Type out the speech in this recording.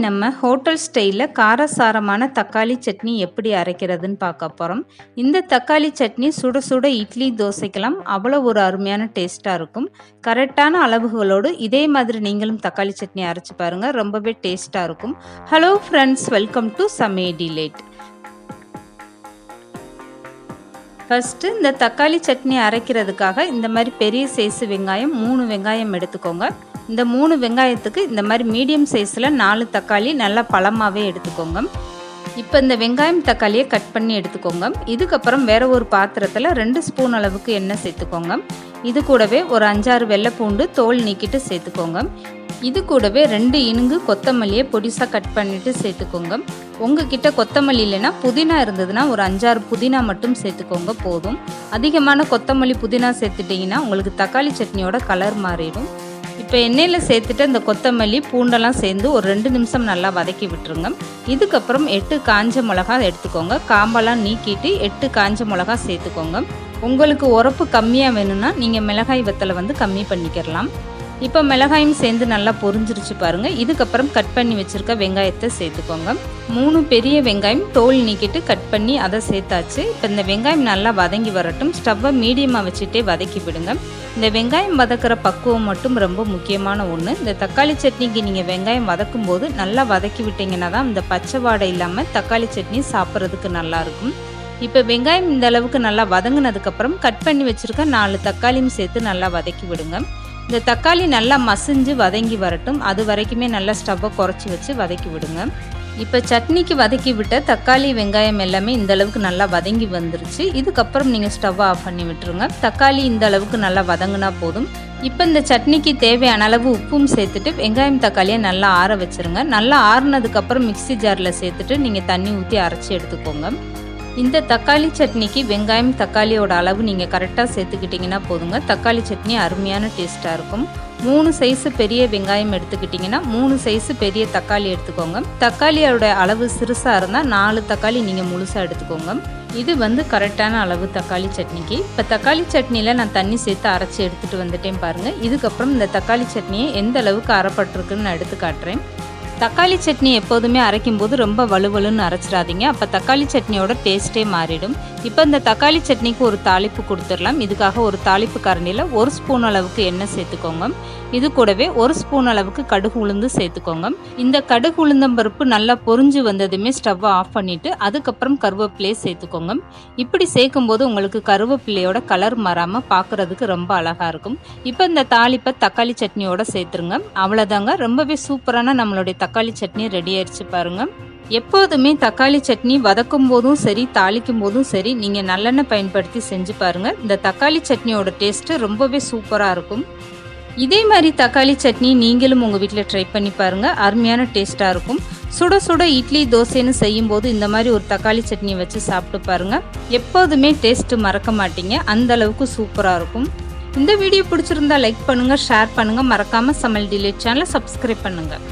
நம்ம ஹோட்டல் ஸ்டைலில் காரசாரமான தக்காளி சட்னி எப்படி அரைக்கிறதுன்னு பார்க்க போகிறோம். இந்த தக்காளி சட்னி சுட சுட இட்லி தோசைக்கெல்லாம் அவ்வளோ ஒரு அருமையான டேஸ்ட்டாக இருக்கும். கரெக்டான அளவுகளோடு இதே மாதிரி நீங்களும் தக்காளி சட்னி அரைச்சி பாருங்கள், ரொம்பவே டேஸ்ட்டாக இருக்கும். ஹலோ ஃப்ரெண்ட்ஸ், வெல்கம் டு சமையல் டிலைட். ஃபஸ்ட்டு இந்த தக்காளி சட்னி அரைக்கிறதுக்காக இந்த மாதிரி பெரிய சைஸ் வெங்காயம் 3 வெங்காயம் எடுத்துக்கோங்க. இந்த 3 வெங்காயத்துக்கு இந்த மாதிரி மீடியம் சைஸில் 4 தக்காளி நல்லா பழமாகவே எடுத்துக்கோங்க. இப்போ இந்த வெங்காயம் தக்காளியை கட் பண்ணி எடுத்துக்கோங்க. இதுக்கப்புறம் வேறு ஒரு பாத்திரத்தில் 2 ஸ்பூன் அளவுக்கு எண்ணெய் சேர்த்துக்கோங்க. இது கூடவே ஒரு 5-6 வெள்ளைப்பூண்டு தோல் நீக்கிட்டு சேர்த்துக்கோங்க. இது கூடவே 2 இனுங்கு கொத்தமல்லியை பொடிசாக கட் பண்ணிவிட்டு சேர்த்துக்கோங்க. உங்ககிட்ட கொத்தமல்லி இல்லைன்னா புதினா இருந்ததுன்னா ஒரு 5-6 புதினா மட்டும் சேர்த்துக்கோங்க போதும். அதிகமான கொத்தமல்லி புதினா சேர்த்துட்டிங்கன்னா உங்களுக்கு தக்காளி சட்னியோட கலர் மாறிடும். இப்போ எண்ணெயில் சேர்த்துட்டு அந்த கொத்தமல்லி பூண்டெல்லாம் சேர்ந்து ஒரு 2 நிமிஷம் நல்லா வதக்கி விட்டுருங்க. இதுக்கப்புறம் 8 காஞ்ச மிளகா எடுத்துக்கோங்க. காம்பெல்லாம் நீக்கிட்டு 8 காஞ்ச மிளகா சேர்த்துக்கோங்க. உங்களுக்கு உரப்பு கம்மியாக வேணும்னா நீங்கள் மிளகாய் வத்தலை கம்மி பண்ணிக்கிறலாம். இப்போ மிளகாயும் சேர்ந்து நல்லா பொரிஞ்சிருச்சு பாருங்கள். இதுக்கப்புறம் கட் பண்ணி வச்சுருக்க வெங்காயத்தை சேர்த்துக்கோங்க. 3 பெரிய வெங்காயம் தோல் நீக்கிட்டு கட் பண்ணி அதை சேர்த்தாச்சு. இப்போ இந்த வெங்காயம் நல்லா வதங்கி வரட்டும். ஸ்டவ்வை மீடியமாக வச்சுட்டே வதக்கி விடுங்க. இந்த வெங்காயம் வதக்கிற பக்குவம் மட்டும் ரொம்ப முக்கியமான ஒன்று. இந்த தக்காளி சட்னிக்கு நீங்கள் வெங்காயம் வதக்கும் போது நல்லா வதக்கி விட்டிங்கன்னா தான் இந்த பச்சை வாடை இல்லாமல் தக்காளி சட்னி சாப்பிட்றதுக்கு நல்லாயிருக்கும். இப்போ வெங்காயம் இந்த அளவுக்கு நல்லா வதங்கினதுக்கப்புறம் கட் பண்ணி வச்சுருக்க 4 தக்காளியும் சேர்த்து நல்லா வதக்கி விடுங்க. இந்த தக்காளி நல்லா மசிஞ்சு வதங்கி வரட்டும். அது வரைக்குமே நல்லா ஸ்டவ்வை குறைச்சி வச்சு வதக்கி விடுங்க. இப்போ சட்னிக்கு வதக்கி விட்ட தக்காளி வெங்காயம் எல்லாமே இந்த அளவுக்கு நல்லா வதங்கி வந்துருச்சு. இதுக்கப்புறம் நீங்கள் ஸ்டவ்வை ஆஃப் பண்ணி விட்டுருங்க. தக்காளி இந்த அளவுக்கு நல்லா வதங்கினா போதும். இப்போ இந்த சட்னிக்கு தேவையான அளவு உப்பும் சேர்த்துட்டு வெங்காயம் தக்காளியை நல்லா ஆற வச்சுருங்க. நல்லா ஆறுனதுக்கப்புறம் மிக்ஸி ஜாரில் சேர்த்துட்டு நீங்கள் தண்ணி ஊற்றி அரைச்சி எடுத்துக்கோங்க. இந்த தக்காளி சட்னிக்கு வெங்காயம் தக்காளியோட அளவு நீங்கள் கரெக்டாக சேர்த்துக்கிட்டிங்கன்னா போதுங்க. தக்காளி சட்னி அருமையான டேஸ்ட்டாக இருக்கும். 3 சைஸு பெரிய வெங்காயம் எடுத்துக்கிட்டிங்கன்னா 3 சைஸு பெரிய தக்காளி எடுத்துக்கோங்க. தக்காளியோட அளவு சிறுசாக இருந்தால் 4 தக்காளி நீங்கள் முழுசாக எடுத்துக்கோங்க. இது கரெக்டான அளவு தக்காளி சட்னிக்கு. இப்போ தக்காளி சட்னியில் நான் தண்ணி சேர்த்து அரைச்சி எடுத்துகிட்டு வந்துட்டேன் பாருங்கள். இதுக்கப்புறம் இந்த தக்காளி சட்னியை எந்த அளவுக்கு அரைப்பட்டிருக்குன்னு நான் எடுத்து காட்டுறேன். தக்காளி சட்னி எப்போதுமே அரைக்கும் போது ரொம்ப வலுவலுன்னு அரைச்சிடாதீங்க. அப்போ தக்காளி சட்னியோட டேஸ்ட்டே மாறிடும். இப்போ இந்த தக்காளி சட்னிக்கு ஒரு தாளிப்பு கொடுத்துடலாம். இதுக்காக ஒரு தாளிப்பு கரண்டியில் 1 ஸ்பூன் அளவுக்கு எண்ணெய் சேர்த்துக்கோங்க. இது கூடவே 1 ஸ்பூன் அளவுக்கு கடுகு உளுந்து சேர்த்துக்கோங்க. இந்த கடுகு உளுந்தம்பருப்பு நல்லா பொரிஞ்சு வந்ததுமே ஸ்டவ்வை ஆஃப் பண்ணிவிட்டு அதுக்கப்புறம் கருவேப்பிலையை சேர்த்துக்கோங்க. இப்படி சேர்க்கும்போது உங்களுக்கு கருவேப்பிலையோட கலர் மாறாமல் பார்க்குறதுக்கு ரொம்ப அழகாக இருக்கும். இப்போ இந்த தாளிப்பை தக்காளி சட்னியோட சேர்த்துருங்க. அவ்வளோதாங்க, ரொம்பவே சூப்பரான நம்மளுடைய தக்காளி சட்னி ரெடி ஆயிடுச்சு பாருங்கள். எப்போதுமே தக்காளி சட்னி வதக்கும் போதும் சரி தாளிக்கும் போதும் சரி நீங்கள் நல்லெண்ணெய் பயன்படுத்தி செஞ்சு பாருங்கள். இந்த தக்காளி சட்னியோட டேஸ்ட்டு ரொம்பவே சூப்பராக இருக்கும். இதே மாதிரி தக்காளி சட்னி நீங்களும் உங்கள் வீட்டில் ட்ரை பண்ணி பாருங்கள், அருமையான டேஸ்ட்டாக இருக்கும். சுட சுட இட்லி தோசைன்னு செய்யும்போது இந்த மாதிரி ஒரு தக்காளி சட்னியை வச்சு சாப்பிட்டு பாருங்கள். எப்போதுமே டேஸ்ட்டு மறக்க மாட்டீங்க, அந்த அளவுக்கு சூப்பராக இருக்கும். இந்த வீடியோ பிடிச்சிருந்தா லைக் பண்ணுங்கள், ஷேர் பண்ணுங்கள், மறக்காமல் சமையல் டிலைட் சேனலை சப்ஸ்கிரைப் பண்ணுங்கள்.